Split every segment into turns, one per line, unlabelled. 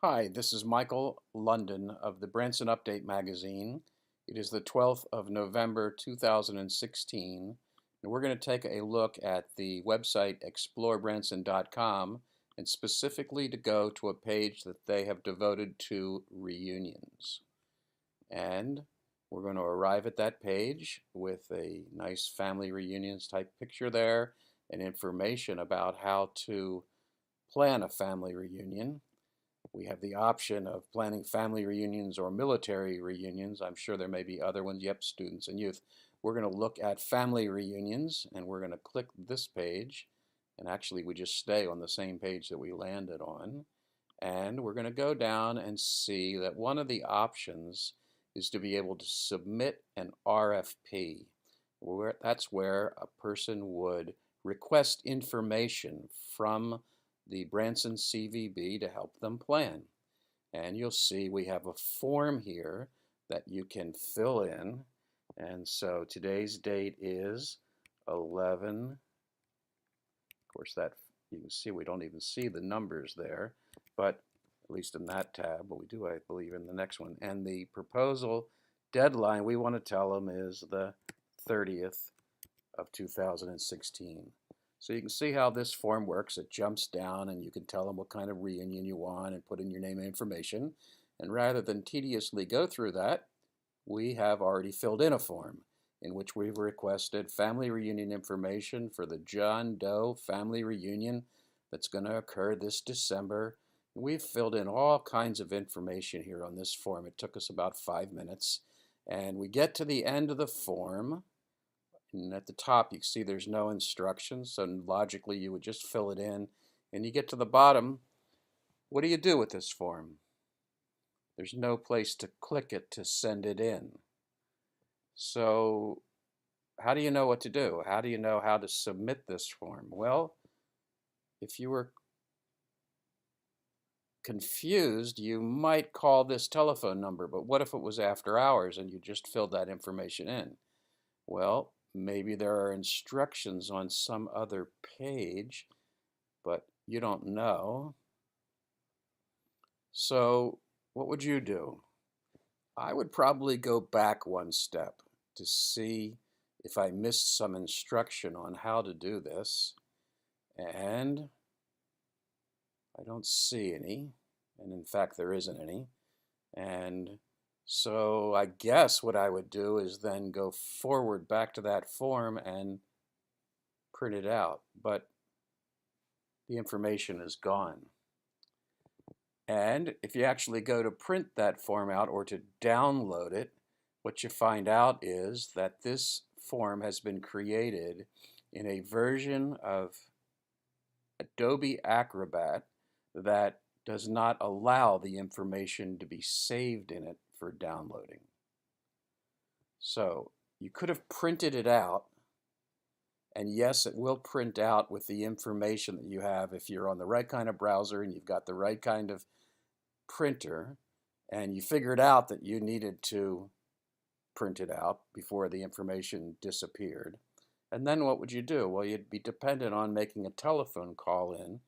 Hi, this is Michael London of the Branson Update magazine. It is the 12th of November 2016, and we're going to take a look at the website explorebranson.com and specifically to go to a page that they have devoted to reunions. And we're going to arrive at that page with a nice family reunions type picture there and information about how to plan a family reunion. We have the option of planning family reunions or military reunions. I'm sure there may be other ones. Yep, students and youth. We're going to look at family reunions and we're going to click this page. And actually, we just stay on the same page that we landed on. And we're going to go down and see that one of the options is to be able to submit an RFP. That's where a person would request information from the Branson CVB to help them plan. And you'll see we have a form here that you can fill in. And so today's date is 11. Of course, that you can see we don't even see the numbers there, but at least in that tab, but we do, I believe, in the next one. And the proposal deadline we want to tell them is the 30th of 2016. So you can see how this form works. It jumps down and you can tell them what kind of reunion you want and put in your name and information. And rather than tediously go through that, we have already filled in a form in which we've requested family reunion information for the John Doe family reunion that's going to occur this December. And we've filled in all kinds of information here on this form. It took us about 5 minutes. And we get to the end of the form. And at the top, you can see there's no instructions, so logically you would just fill it in. And you get to the bottom, what do you do with this form? There's no place to click it to send it in. So how do you know what to do? How do you know how to submit this form? Well, if you were confused, you might call this telephone number, but what if it was after hours and you just filled that information in? Well, maybe there are instructions on some other page, but you don't know. So what would you do? I would probably go back one step to see if I missed some instruction on how to do this. And I don't see any. And in fact, there isn't any. And so I guess what I would do is then go forward back to that form and print it out. But the information is gone. And if you actually go to print that form out or to download it, what you find out is that this form has been created in a version of Adobe Acrobat that does not allow the information to be saved in it for downloading. So you could have printed it out, and yes, it will print out with the information that you have if you're on the right kind of browser and you've got the right kind of printer, and you figured out that you needed to print it out before the information disappeared. And then what would you do? Well, you'd be dependent on making a telephone call in,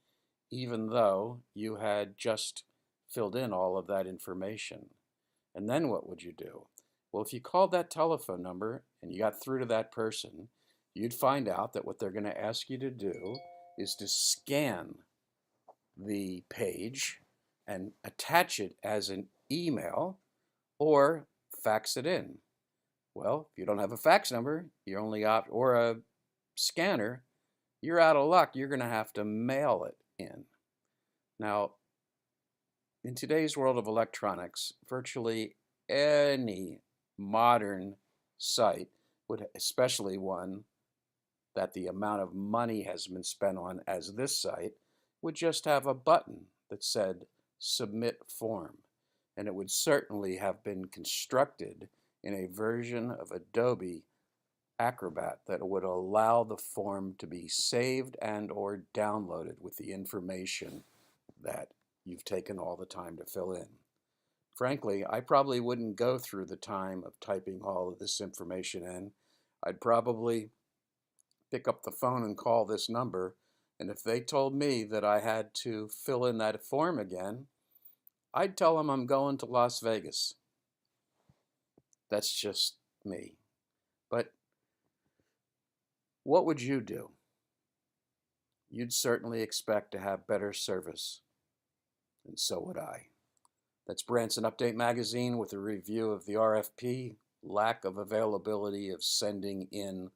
even though you had just filled in all of that information. And then what would you do? Well, if you called that telephone number and you got through to that person, you'd find out that what they're going to ask you to do is to scan the page and attach it as an email or fax it in. Well, if you don't have a fax number, you're only or a scanner, you're out of luck. You're going to have to mail it in. Now, in today's world of electronics, virtually any modern site would, especially one that the amount of money has been spent on as this site, would just have a button that said submit form. And it would certainly have been constructed in a version of Adobe Acrobat that would allow the form to be saved and or downloaded with the information that you've taken all the time to fill in. Frankly, I probably wouldn't go through the time of typing all of this information in. I'd probably pick up the phone and call this number, and if they told me that I had to fill in that form again, I'd tell them I'm going to Las Vegas. That's just me. But what would you do? You'd certainly expect to have better service, and so would I. That's Branson Update Magazine with a review of the RFP, lack of availability of sending in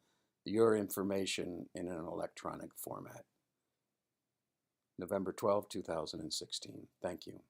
your information in an electronic format. November 12, 2016. Thank you.